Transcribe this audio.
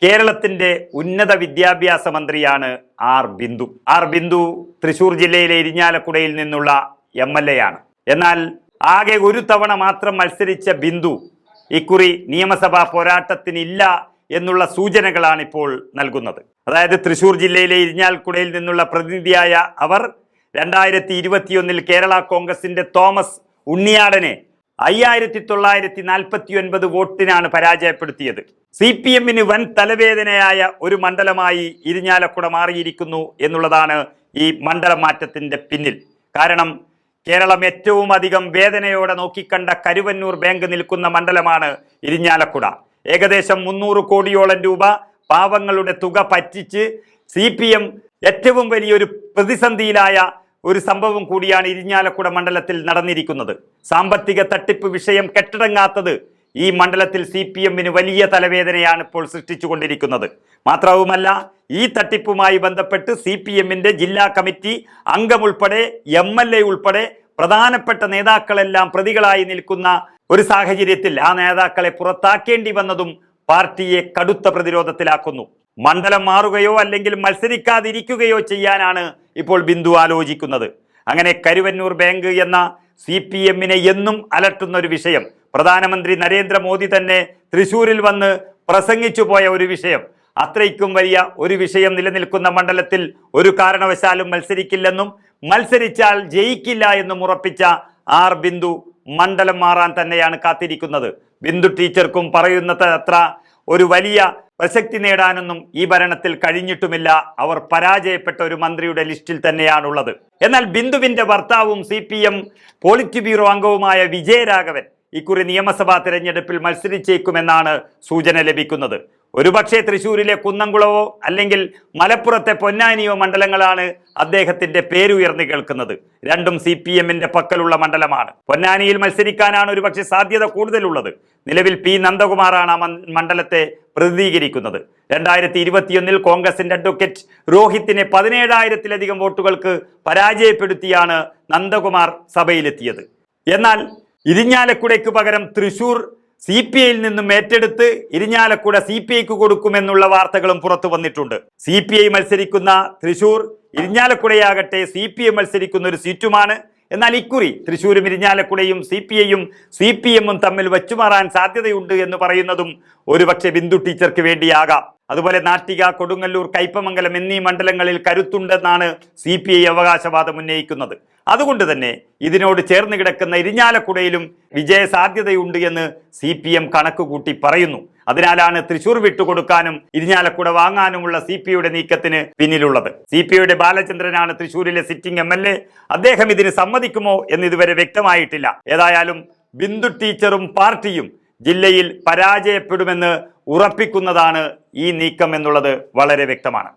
കേരളത്തിന്റെ ഉന്നത വിദ്യാഭ്യാസ മന്ത്രിയാണ് ആർ ബിന്ദു തൃശൂർ ജില്ലയിലെ ഇരിഞ്ഞാലക്കുടയിൽ നിന്നുള്ള MLA ആണ്. എന്നാൽ ആകെ ഒരു തവണ മാത്രം മത്സരിച്ച ബിന്ദു ഇക്കുറി നിയമസഭാ പോരാട്ടത്തിനില്ല എന്നുള്ള സൂചനകളാണ് ഇപ്പോൾ നൽകുന്നത്. അതായത് തൃശൂർ ജില്ലയിലെ ഇരിഞ്ഞാലക്കുടയിൽ നിന്നുള്ള പ്രതിനിധിയായ അവർ 2021 കേരള കോൺഗ്രസിന്റെ തോമസ് ഉണ്ണിയാടനെ 5949 വോട്ടിനാണ് പരാജയപ്പെടുത്തിയത്. CPM-ന് വൻ തലവേദനയായ ഒരു മണ്ഡലമായി ഇരിഞ്ഞാലക്കുട മാറിയിരിക്കുന്നു എന്നുള്ളതാണ് ഈ മണ്ഡലം മാറ്റത്തിന്റെ പിന്നിൽ. കാരണം കേരളം ഏറ്റവും അധികം വേദനയോടെ നോക്കിക്കണ്ട കരുവന്നൂർ ബാങ്ക് നിൽക്കുന്ന മണ്ഡലമാണ് ഇരിഞ്ഞാലക്കുട. ഏകദേശം 300 കോടിയോളം രൂപ പാവങ്ങളുടെ തുക പറ്റിച്ച് CPM ഏറ്റവും വലിയൊരു പ്രതിസന്ധിയിലായ ഒരു സംഭവം കൂടിയാണ് ഇരിഞ്ഞാലക്കുട മണ്ഡലത്തിൽ നടന്നിരിക്കുന്നത്. സാമ്പത്തിക തട്ടിപ്പ് വിഷയം കെട്ടടങ്ങാത്തത് ഈ മണ്ഡലത്തിൽ CPM-ന് വലിയ തലവേദനയാണ് ഇപ്പോൾ സൃഷ്ടിച്ചുകൊണ്ടിരിക്കുന്നത്. മാത്രവുമല്ല, ഈ തട്ടിപ്പുമായി ബന്ധപ്പെട്ട് CPM-ന്റെ ജില്ലാ കമ്മിറ്റി അംഗമുൾപ്പെടെ MLA ഉൾപ്പെടെ പ്രധാനപ്പെട്ട നേതാക്കളെല്ലാം പ്രതികളായി നിൽക്കുന്ന ഒരു സാഹചര്യത്തിൽ ആ നേതാക്കളെ പുറത്താക്കേണ്ടി വന്നതും പാർട്ടിയെ കടുത്ത പ്രതിരോധത്തിലാക്കുന്നു. മണ്ഡലം മാറുകയോ അല്ലെങ്കിൽ മത്സരിക്കാതിരിക്കുകയോ ചെയ്യാനാണ് ഇപ്പോൾ ബിന്ദു ആലോചിക്കുന്നത്. അങ്ങനെ കരുവന്നൂർ ബാങ്ക് എന്ന CPM-നെ എന്നും അലട്ടുന്ന ഒരു വിഷയം, പ്രധാനമന്ത്രി നരേന്ദ്രമോദി തന്നെ തൃശ്ശൂരിൽ വന്ന് പ്രസംഗിച്ചു പോയ ഒരു വിഷയം, അത്രയ്ക്കും വലിയ ഒരു വിഷയം നിലനിൽക്കുന്ന മണ്ഡലത്തിൽ ഒരു കാരണവശാലും മത്സരിക്കില്ലെന്നും മത്സരിച്ചാൽ ജയിക്കില്ല എന്നും ഉറപ്പിച്ച ബിന്ദു മണ്ഡലം മാറാൻ തന്നെയാണ് കാത്തിരിക്കുന്നത്. ബിന്ദു ടീച്ചർക്കും പറയുന്നത് അത്ര ഒരു വലിയ പ്രസക്തി നേടാനൊന്നും ഈ ഭരണത്തിൽ കഴിഞ്ഞിട്ടുമില്ല. അവർ പരാജയപ്പെട്ട ഒരു മന്ത്രിയുടെ ലിസ്റ്റിൽ തന്നെയാണുള്ളത്. എന്നാൽ ബിന്ദുവിന്റെ ഭർത്താവും CPM പോളിറ്റ് ബ്യൂറോ അംഗവുമായ വിജയരാഘവൻ ഇക്കുറി നിയമസഭാ തിരഞ്ഞെടുപ്പിൽ മത്സരിച്ചേക്കുമെന്നാണ് സൂചന ലഭിക്കുന്നത്. ഒരുപക്ഷെ തൃശ്ശൂരിലെ കുന്നംകുളവോ അല്ലെങ്കിൽ മലപ്പുറത്തെ പൊന്നാനിയോ മണ്ഡലങ്ങളാണ് അദ്ദേഹത്തിന്റെ പേരുയർന്നു കേൾക്കുന്നത്. രണ്ടും CPM-ന്റെ പക്കലുള്ള മണ്ഡലമാണ്. പൊന്നാനിയിൽ മത്സരിക്കാനാണ് ഒരുപക്ഷെ സാധ്യത കൂടുതലുള്ളത്. നിലവിൽ P നന്ദകുമാറാണ് ആ മണ്ഡലത്തെ പ്രതിനിധീകരിക്കുന്നത്. 2021 കോൺഗ്രസിന്റെ അഡ്വക്കേറ്റ് രോഹിത്തിനെ 17,000-ലധികം വോട്ടുകൾക്ക് പരാജയപ്പെടുത്തിയാണ് നന്ദകുമാർ സഭയിലെത്തിയത്. എന്നാൽ ഇരിഞ്ഞാലക്കുടയ്ക്ക് പകരം തൃശൂർ CPI-യിൽ നിന്നും ഏറ്റെടുത്ത് ഇരിഞ്ഞാലക്കുട CPI-ക്ക് കൊടുക്കുമെന്നുള്ള വാർത്തകളും പുറത്തു വന്നിട്ടുണ്ട്. CPI മത്സരിക്കുന്ന തൃശൂർ, ഇരിഞ്ഞാലക്കുടയാകട്ടെ CPM മത്സരിക്കുന്ന ഒരു സീറ്റുമാണ്. എന്നാൽ ഇക്കുറി തൃശ്ശൂരും ഇരിഞ്ഞാലക്കുടയും CPM-ഉം തമ്മിൽ വച്ചുമാറാൻ സാധ്യതയുണ്ട് എന്ന് പറയുന്നതും ഒരുപക്ഷെ ബിന്ദു ടീച്ചർക്ക് വേണ്ടിയാകാം. അതുപോലെ നാട്ടിക, കൊടുങ്ങല്ലൂർ, കയ്പമംഗലം എന്നീ മണ്ഡലങ്ങളിൽ കരുത്തുണ്ടെന്നാണ് CPI അവകാശവാദം ഉന്നയിക്കുന്നത്. അതുകൊണ്ട് തന്നെ ഇതിനോട് ചേർന്ന് കിടക്കുന്ന ഇരിഞ്ഞാലക്കുടയിലും വിജയ സാധ്യതയുണ്ട് എന്ന് CPM കണക്കുകൂട്ടി പറയുന്നു. അതിനാലാണ് തൃശൂർ വിട്ടുകൊടുക്കാനും ഇരിഞ്ഞാലക്കുട വാങ്ങാനുമുള്ള CPI-യുടെ നീക്കത്തിന് പിന്നിലുള്ളത്. CPI-യുടെ ബാലചന്ദ്രനാണ് തൃശൂരിലെ സിറ്റിംഗ് MLA. അദ്ദേഹം ഇതിന് സമ്മതിക്കുമോ എന്ന് ഇതുവരെ വ്യക്തമായിട്ടില്ല. ഏതായാലും ബിന്ദു ടീച്ചറും പാർട്ടിയും ജില്ലയിൽ പരാജയപ്പെടുമെന്ന് ഉറപ്പിക്കുന്നതാണ് ഈ നീക്കം എന്നുള്ളത് വളരെ വ്യക്തമാണ്.